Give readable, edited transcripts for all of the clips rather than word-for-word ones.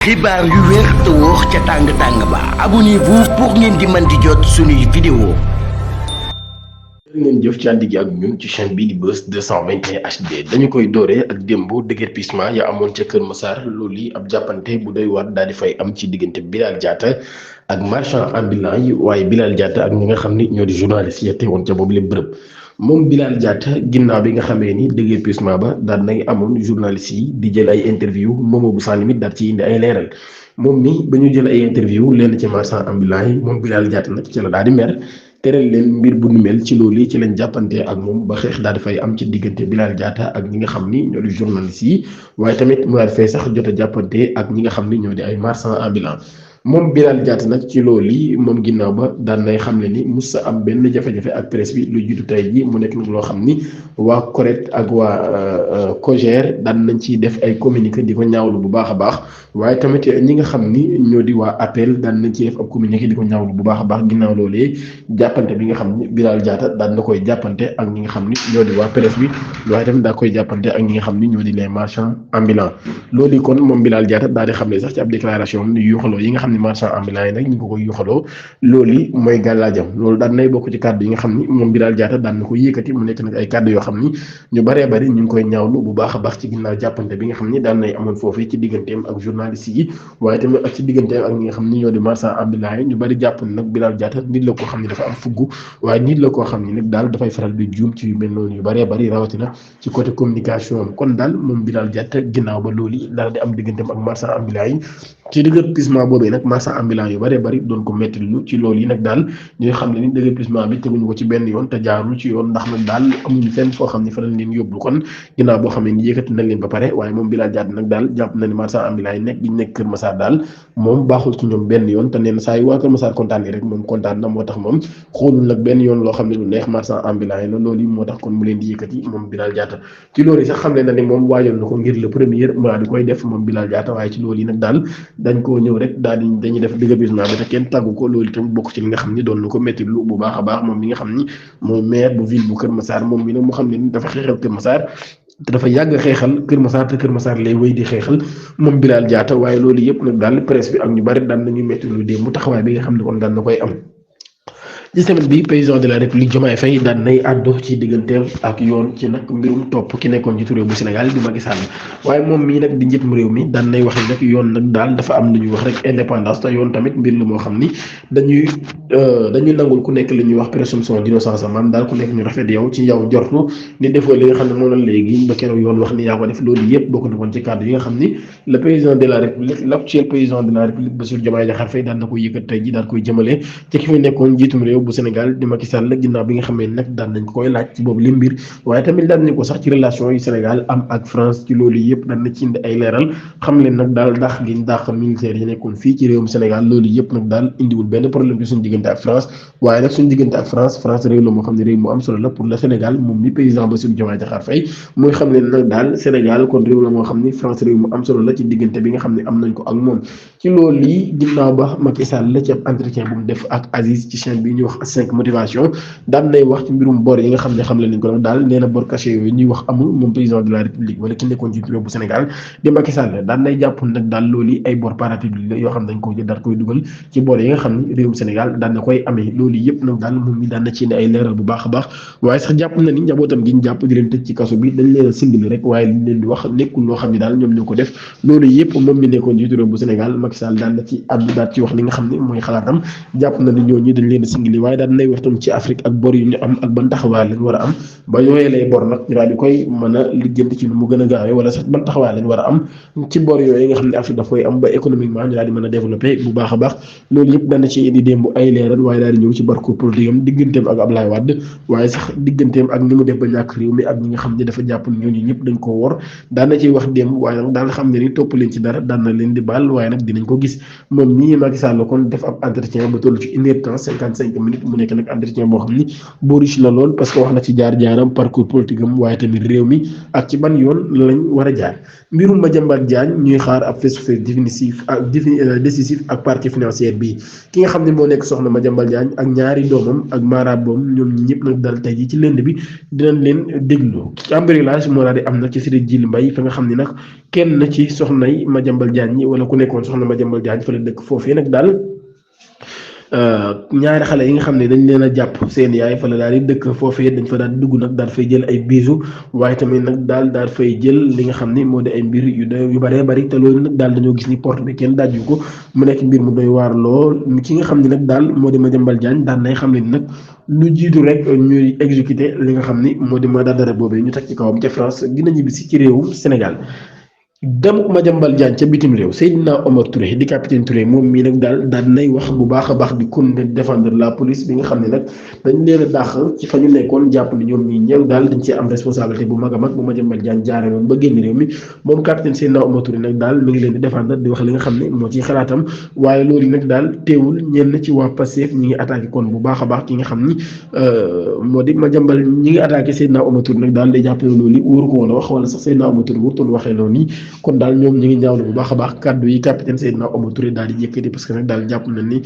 xibaar yu wér te wóor ca tàng tàng ba abonnez-vous pour ngeen di mën di jot suñuy vidéo. ngeen jëf ci ànd gi ak ñun ci chaîne bii di Buzz 221 HD dañu koy dooree ak démb déguerpissement ya amoon ca Kër Massar loolu yi ab jàppante bu doy waar daal di fay am ci diggante Bilal Diatta ak marchand ambulant yi waaye Bilal Diatta ak ñi nga xam ni ñoo di journaliste yi teewoon ca boobu lépp bërëb moom Bilal Diatta ginnaaw bi nga xamee ni déguerpissement ba daal nay amoon journaliste yi di jël ay interview Momo bu Sans Limites daal ci indi ay leeral moom mi ba ñu jël ay interview leen ci marchand ambulant yi moom Bilal Diatta nag ci la daal di mer. teral leen mbir bu nu mel ci loolu ci lañ jàppante ak moom ba xeex daal di fay am ci diggante Bilal Diatta ak ñi nga xam ni ñoo di journaliste yi waaye tamit mu daal di fay sax jot a jàppante ak ñi nga xam ni ñoo di ay marchand ambulant moom Bilal Diatta nag ci loolu yi moom ginnaaw ba daan nay xam ne ni mus sa am benn jafe-jafe ak presse bi lu jiitu tey ji mu nekk nag loo xam ni waa CORED ak waa COJER daan nañ ciy def ay communiqué di ko ñaawlu bu baax a baax waaye tamit ñi nga xam ni ñoo di waa APEL daan nañ ci def ab communiqué di ko ñaawlu bu baax a baax ginnaaw loolee jàppante bi nga xam ni Bilal Diatta daan na koy jàppante ak ñi nga xam ni ñoo di waa presse bi waaye tamit daa koy jàppante ak ñi nga xam ni ñoo di les marchands ambulants loolu kon moom Bilal Diatta daal di xam ne sax ci ab déclaration am ni yuuxaloo yi nga xam ni marchand ambulant yi nag ñu ngi ko koy yuuxaloo loolu mooy gàllaajam loolu daan nay bokk ci kàddu yi nga xam ni moom Bilal Diatta daan na ko yëkkati mu nekk nag ay kàddu yoo xam ni ñu baree bari ñu ngi koy ñaawlu bu baax a baax ci ginnaaw jàppante bi nga xam ni daan nay amoon foofu ci digganteem ak journaliste yi waaye tamit ak ci digganteem ak ñi nga xam ni ñoo di marchand ambulant yi ñu bari jàpp ne nag Bilal Diatta nit la koo xam ni dafa am fugg waaye nit la koo xam ni nag daal dafay faral di juum ci yu mel noonu yu baree bari rawatina ci côté communication am kon daal moom Bilal Diatta ginnaaw ba loolu daal di am digganteem ak marchand ambulant yi ci déguerpissement boobee nag marchand ambulant yu bari bari doon ko metti lu ci loolu yi nag daal ñuy xam ne ni déguerpissement bi teguñu ko ci benn yoon te jaarul ci yoon ndax nag daal amuñu fenn foo xam ne fa lañ leen yóbbu kon ginnaaw boo xam ne ni yëkkati nañ leen ba pare waaye moom Bilal Diatta nag daal jàpp na ni marchand ambulant yi nekk gi nekk Kër Massar daal moom baaxul ci ñoom benn yoon te neen saa yu waa Kër Massar kontaan rek moom kontaan na moo tax moom xoolul nag benn yoon loo xam ne lu neex marchand ambulant yi la loolu yi moo tax kon mu leen di yëkkati moom Bilal Diatta ci loolu yi sax xam ne na ni moom waajoon na ko ngir le premier mois di koy def moom Bilal Diatta waaye ci loolu yi nag daal dañ koo ñëw rek daal di dañuy def déguerpissement bi te kenn tàggu ko loolu itam bokk ci li nga xam ni doon na ko métti lu bu baax a baax moom mi nga xam ni mooy maire bu ville bu Kër Massar moom mi nag mu xam ne ni dafa xeexal Kër Massar te dafa yàgg xeexal Kër Massar te Kër Massar lay wéy di xeexal moom Bilal Diatta waaye loolu yëpp nag daal presse bi ak ñu bari daan nañu métti lu dee mu taxawaay bi nga xam ne kon daan na koy am. ci semaine bi président de la république Diomaye Faye daan nay àddu ci digganteem ak yoon ci nag mbirum topp ki nekkoon ci réew bu Sénégal di Macky Sall waaye moom mii nag di njiitum réew mi daan nay wax ne nag yoon nag daal dafa am lu ñuy wax rek indépendance te yoon tamit mbir la moo xam ni dañuy nangul ku nekk li ñuy wax présomption d'innocence maanaam daal ku nekk ñu rafet yow ci yow jortu ni defoo li nga xam ne moom la léegi ba keroog yoon wax ni yaa ko def loolu yëpp bokk na woon ci kàddu yi nga xam ni le président de la république l'actuel président de la république Bassirou Diomaye Diakhar Faye daan na koy yëkkat tey ji daan koy jëmale ci ki fi nekkoon njiitum réew bu Sénégal di Macky Sall ginnaaw bi nga xamee nag daan nañ ko koy laaj ci boobu li mbir waaye tamit daan nañ ko sax ci relation yi Sénégal am ak France ci loolu yëpp daan na ci indi ay leeral xam leen nag daal dàq giñ dàq militaire yi nekkoon fii ci réewum Sénégal loolu yëpp nag daal indiwul benn problème ci suñu diggante ak France waaye nag suñu diggante ak France réew la moo xam ne réew mu am solo la pour le Sénégal moom mi président Bassirou Diomaye Diakhar Faye mooy xam leen nag daal Sénégal kon réew la moo xam ni France réew mu am solo la ci diggante bi nga xam ne am nañ ko ak moom ci loolu yi ginnaaw ba Macky Sall la ci ab entretien bu mu def ak Aziz ci chaîne bi ñuy wax 5 motivation daan nay wax ci mbirum bor yi nga xam ne xam leen ko daal nee na bor caché yooyu ñuy wax amul moom président de la république wala ki nekkoon ci réew bu Sénégal di Macky Sall daan nay jàpp nag daal loolu ay bor parapublic la yoo xam ne dañ ko jël daal koy dugal ci bor yi nga xam ne réewum Sénégal daan na koy amee loolu yëpp nag daal moom mi daan na ci ne ay leeral bu baax a baax waaye sax jàpp na ni njabootam gi ñu jàpp di leen tëj ci kaso bi dañ leen a singli rek waaye liñ leen di wax nekkul loo xam ne daal ñoom ñoo ko def loolu yëpp moom mi nekkoon ci réew bu Sénégal Macky Sall daan na ci àddu daal ci wax li nga xam ne mooy xalaatam jàpp na ni ñooñu dañ leen a singli waaye daan nay wax tam ci Afrique ak bor yu ñu am ak ban taxawaay lañ war a am ba yooyee lay bor nag ñu daal di koy mën a lijjanti ci lu mu gën a gaawee wala sax ban taxawaay lañ war a am ci bor yooyu nga xam ne Afrique daf koy am ba économiquement ñu daal di mën a développer bu baax a baax loolu yëpp dana ci indi démb ay leeral waaye daal di ñëw ci barko politique am digganteem ak Ablaye Wade waaye sax digganteem ak ni mu def ba ñàkk réew mi ak ñi nga xam ne dafa jàpp ñooñu ñëpp dañ koo wor daan na ciy wax démb waaye nag daal xam ne ni topp leen ci dara daan na leen di baal waaye nag dinañ ko gis moom nii Macky Sall kon def ab entretien ba toll ci 1h30 55 minutes minutes mu nekk nag entretien boo xam ni bu riche la lool parce que wax na ci jaar-jaaram parcours politique am waaye tamit réew mi ak ci ban yoon lañ war a jaar mbirum Madiambal Diagne ñuy xaar ab face-to-face décisif ak parquet financier bi ki nga xam ne moo nekk soxna Madiambal Diagne ak ñaari doomam ak maaraboom ñoom ñi ñëpp nag dal tey ji ci lënd bi dinañ leen déglu cambriolage moo daal di am nag ci Cité Djily Mbaye fa nga xam ne nag kenn na ci soxnay Madiambal Diagne ñi wala ku nekkoon soxna Madiambal Diagne fa la dëkk foofee nag daal ñaari xale yi nga xam ne dañ leen a jàpp seen yaay fa la daal di dëkk foofee dañ fa daal di dugg nag daal fay jël ay bijoux waaye tamit nag daal fay jël li nga xam ne moo di ay mbir yu bëree bëri te loolu nag daal dañoo gis ni porte bi kenn dajju ko mu nekk mbir mu doy waar lool ki nga xam ne nag daal moo di Madiambal Diagne daan nay xam ne nag lu jiitu rek ñuy exécuter li nga xam ni moo di mandat d'arrêt boobee ñu teg ci kawam ca France dina ñibbisi ci réewum Sénégal. dem Madiambal Diagne ca bitim réew Seydina Omar Touré di capitaine Touré moom mii nag daal nay wax bu baax a baax di continuer défendre la police bi nga xam ne nag dañ leen a dàq ci fa ñu nekkoon jàpp ni ñoom ñii ñëw daal dañ ci am responsabilité bu mag a mag bu Madiambal Diagne jaare moom ba génn réew mi moom capitaine Seydina Omar Touré nag daal mi ngi leen di défendre di wax li nga xam ne moo ciy xalaatam waaye loolu nag daal teewul ñenn ci waa Pastef ñi ngi attaqué kon bu baax a baax ki nga xam ni moo di Madiambal ñi ngi attaqué Seydina Omar Touré nag daal day jàpp ne loolu wóoru ko woon a wax wala sax Seydina Omar Touré wutoon waxee loolu nii kon daal ñoom ñi ngi ñaawlu bu baax a baax kàddu yi capitaine Seydina Omar Touré daal di yëkkati parce que nag daal jàpp na ni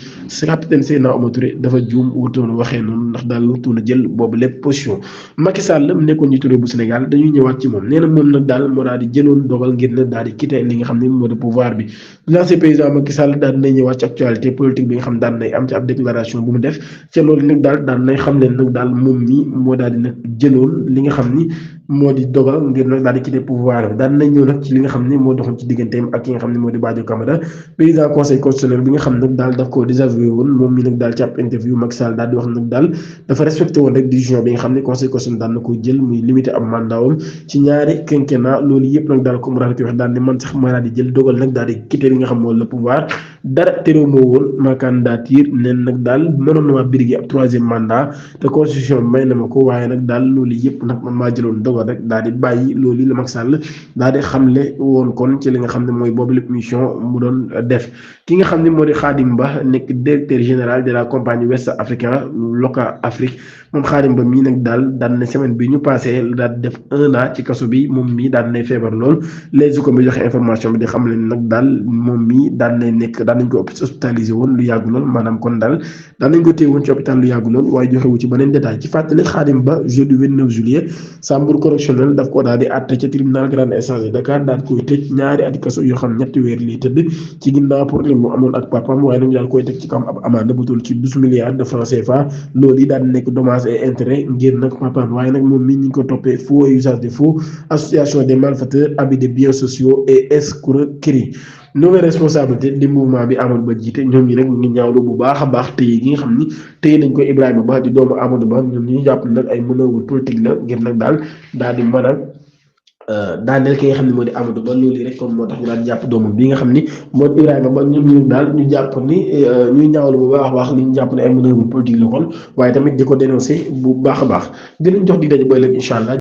capitaine Seydina Omar Touré dafa juum wutoon waxee noonu ndax daal wutoon a jël boobu lépp position Macky Sall mu nekkoon njiitu réew bu Sénégal dañuy ñëwaat ci moom nee na moom nag daal moo daal di jëloon dogal ngir na daal di quitter li nga xam ne moo di pouvoir bi l'ancien président Macky Sall daal dinay ñëwaat ci actualité politique bi nga xam daan nay am ci ab déclaration bu mu def ca loolu nag daal daan nay xam leen nag daal moom mi moo daal di nag jëloon li nga xam ni moo di dogal ngir nag daal di quitter pouvoir bi daan nañ ñëw nag ci li nga xam ne moo doxoon ci digganteem ak ki nga xam ne moo di Badio Camara président conseil constitutionnel bi nga xam nag daal daf ko désavoué woon moom mi nag daal ci ab interview Macky Sall daal di wax nag daal dafa respecté woon rek décision bi nga xam ne conseil constitutionnel daan na ko jël muy limité am mandaawam ci ñaari quinquennat loolu yëpp nag daal comme rafet wax daal ne man sax ma daal di jël dogal nag daal di quitter li nga xam moo le pouvoir dara teroo moo woon ma candidature neen nag daal mënoon na maa birigi ab troisième mandat te constitution may na ma ko waaye nag daal loolu yëpp nag man maa jëloon dogal rek daal di bàyyi loolu la Macky Sall daal di xamle woon kon ci li nga xam ne mooy boobu lépp mission mu doon def ki nga xam ne moo di Khadim Ba nekk directeur général de la compagnie West Africa Loca Afrique moom Khadim Ba mii nag daal daan na semaine bi ñu passé daal def 1 an ci kaso bi moom mii daan nay feebar lool les ko bi joxe information bi di xam leen nag daal moom mii daan nay nekk daan nañ ko hospitalisé woon lu yàggu lool maanaam kon daal daan nañ ko téye woon ci hôpital lu yàggu lool waaye joxewu ci beneen détail ci fàttali Khadim Ba jeudi 29 juillet chambre correctionnelle daf ko daal di àtte ca tribunal grande instance de Dakar daal koy tëj ñaari ati kaso yoo xam ñetti weer lay tëdd ci ginnaaw pour li mu amoon ak papam waaye nag daal koy teg ci kam ab amende bu toll ci 12 milliards de francs CFA loolu yi daal di nekk dommage et intérêt ngir nag papam waaye nag moom mii ñu ngi ko toppee faux et usage de faux association des malfaiteurs abus de biens sociaux et escroquerie nouvelle responsabilité di mouvement bi Amadou Ba jiite ñoom ñi nag ñu ngi ñaawlu bu baax a baax téye gi nga xam ni téye nañ ko Ibrahima Ba di doomu Amadou Ba ñoom ñu jàpp nag ay manœuvre politique la ngir nag daal di mën a daaneel ki nga xam ne moo di Amadou Ba loolu rek comme moo tax ñu daan jàpp doomam bi nga xam ni moo di Ibrahima Ba ñoom ñu daal ñu jàpp ni ñuy ñaawlu bu baax a baax li ñu jàpp ne ay manœuvre politique la kon waaye tamit di ko dénoncer bu baax a baax dinañ jox di daje ba ëllëg incha allah.